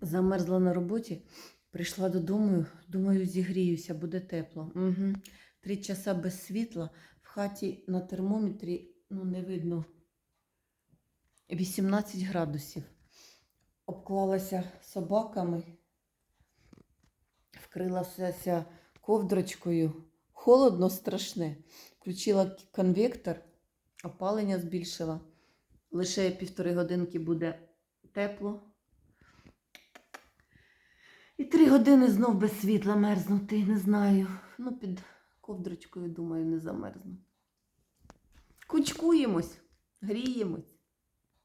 Замерзла на роботі, прийшла додому, думаю, зігріюся, буде тепло. 3 часа без світла, в хаті на термометрі, ну, не видно, 18 градусів. Обклалася собаками, вкрилася ковдрочкою. Холодно страшне. Включила конвектор, опалення збільшила. Лише 1,5 годинки буде тепло. І 3 години знов без світла мерзнути, не знаю. Ну, під ковдрочкою, думаю, не замерзну. Кучкуємось, гріємось.